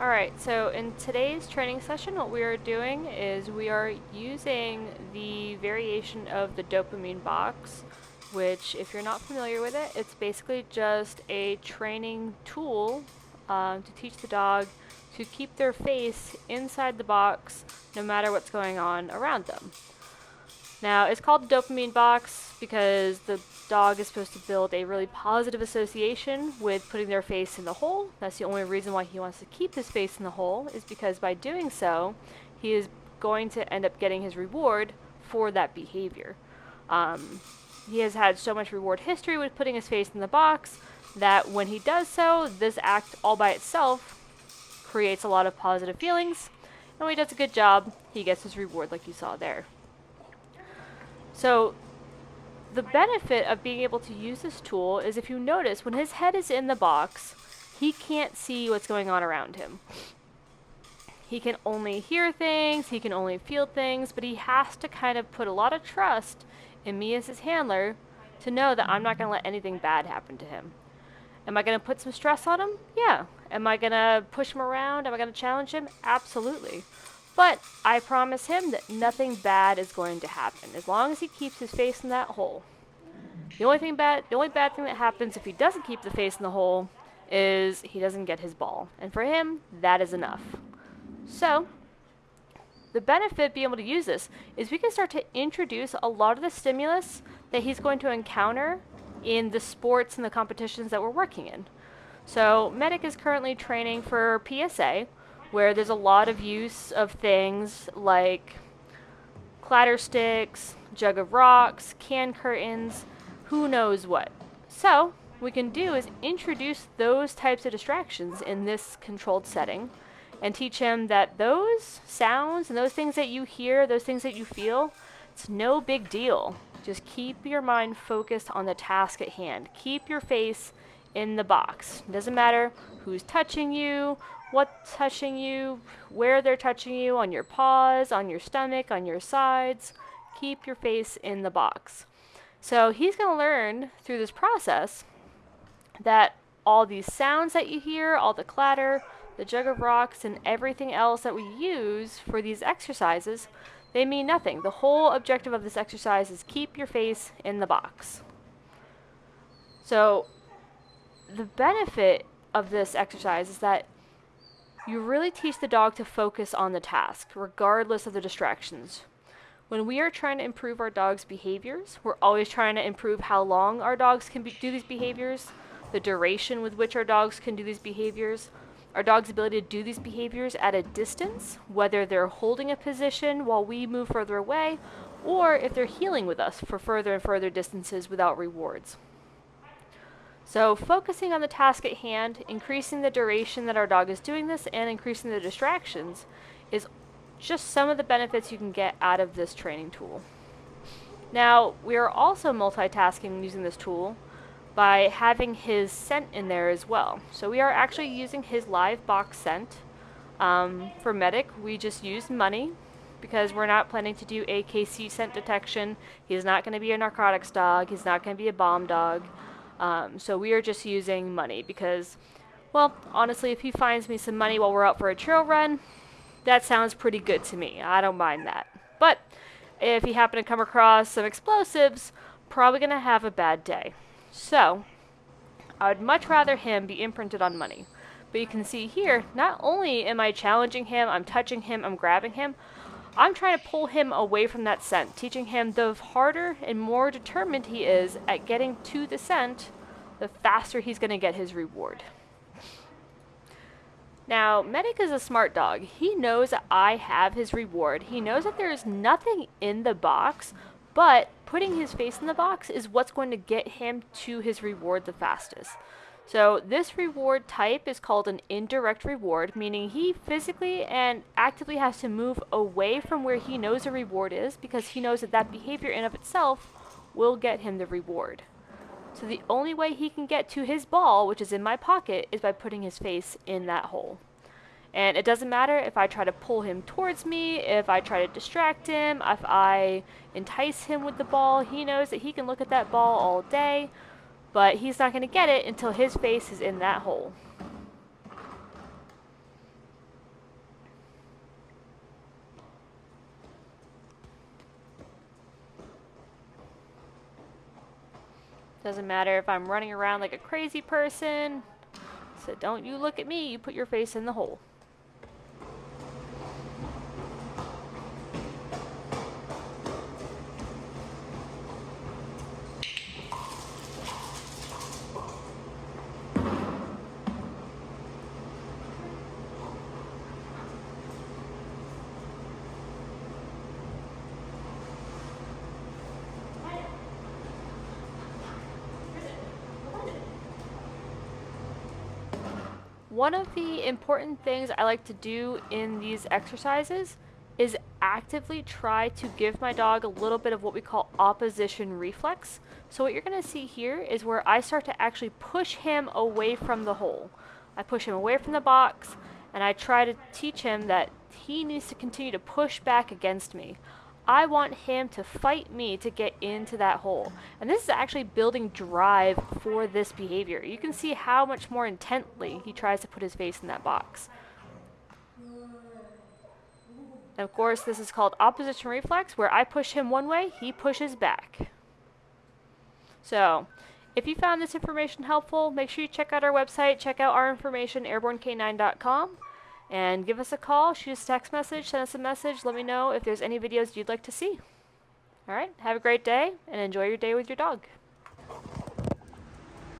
Alright, so in today's training session, what we are doing is we are using the variation of the Dopamine Box, which, if you're not familiar with it, it's basically just a training tool to teach the dog to keep their face inside the box no matter what's going on around them. Now, it's called the Dopamine Box because the dog is supposed to build a really positive association with putting their face in the hole. That's the only reason why he wants to keep his face in the hole, is because by doing so, he is going to end up getting his reward for that behavior. He has had so much reward history with putting his face in the box that when he does so, this act all by itself creates a lot of positive feelings. And when he does a good job, he gets his reward like you saw there. So the benefit of being able to use this tool is, if you notice, when his head is in the box, he can't see what's going on around him. He can only hear things, he can only feel things, but he has to kind of put a lot of trust in me as his handler to know that I'm not going to let anything bad happen to him. Am I going to put some stress on him? Yeah. Am I going to push him around? Am I going to challenge him? Absolutely. But I promise him that nothing bad is going to happen as long as he keeps his face in that hole. The only bad thing that happens if he doesn't keep the face in the hole is he doesn't get his ball. And for him, that is enough. So, the benefit of being able to use this is we can start to introduce a lot of the stimulus that he's going to encounter in the sports and the competitions that we're working in. So, Medic is currently training for PSA, where there's a lot of use of things like clatter sticks, jug of rocks, can curtains, who knows what. So, what we can do is introduce those types of distractions in this controlled setting and teach him that those sounds and those things that you hear, those things that you feel, it's no big deal. Just keep your mind focused on the task at hand. Keep your face in the box. It doesn't matter who's touching you, what's touching you, where they're touching you, on your paws, on your stomach, on your sides. Keep your face in the box. So he's going to learn through this process that all these sounds that you hear, all the clatter, the jug of rocks, and everything else that we use for these exercises, they mean nothing. The whole objective of this exercise is keep your face in the box. So the benefit of this exercise is that you really teach the dog to focus on the task, regardless of the distractions. When we are trying to improve our dog's behaviors, we're always trying to improve how long our dogs can do these behaviors, the duration with which our dogs can do these behaviors, our dog's ability to do these behaviors at a distance, whether they're holding a position while we move further away, or if they're heeling with us for further and further distances without rewards. So focusing on the task at hand, increasing the duration that our dog is doing this, and increasing the distractions is just some of the benefits you can get out of this training tool. Now, we are also multitasking using this tool by having his scent in there as well. So we are actually using his live box scent. For Medic, we just use money because we're not planning to do AKC scent detection. He's not going to be a narcotics dog. He's not going to be a bomb dog. So we are just using money because, well, honestly, if he finds me some money while we're out for a trail run, that sounds pretty good to me. I don't mind that. But if he happened to come across some explosives, probably going to have a bad day. So I would much rather him be imprinted on money. But you can see here, not only am I challenging him, I'm touching him, I'm grabbing him, I'm trying to pull him away from that scent, teaching him the harder and more determined he is at getting to the scent, the faster he's going to get his reward. Now, Medic is a smart dog. He knows that I have his reward. He knows that there is nothing in the box, but putting his face in the box is what's going to get him to his reward the fastest. So this reward type is called an indirect reward, meaning he physically and actively has to move away from where he knows a reward is because he knows that that behavior in of itself will get him the reward. So the only way he can get to his ball, which is in my pocket, is by putting his face in that hole. And it doesn't matter if I try to pull him towards me, if I try to distract him, if I entice him with the ball, he knows that he can look at that ball all day, but he's not going to get it until his face is in that hole. Doesn't matter if I'm running around like a crazy person. So don't you look at me, you put your face in the hole. One of the important things I like to do in these exercises is actively try to give my dog a little bit of what we call opposition reflex. So what you're going to see here is where I start to actually push him away from the hole. I push him away from the box, and I try to teach him that he needs to continue to push back against me. I want him to fight me to get into that hole. And this is actually building drive for this behavior. You can see how much more intently he tries to put his face in that box. And of course, this is called opposition reflex, where I push him one way, he pushes back. So, if you found this information helpful, make sure you check out our website, check out our information, airbornecanine.com. And give us a call, shoot us a text message, send us a message, let me know if there's any videos you'd like to see. Alright, have a great day, and enjoy your day with your dog.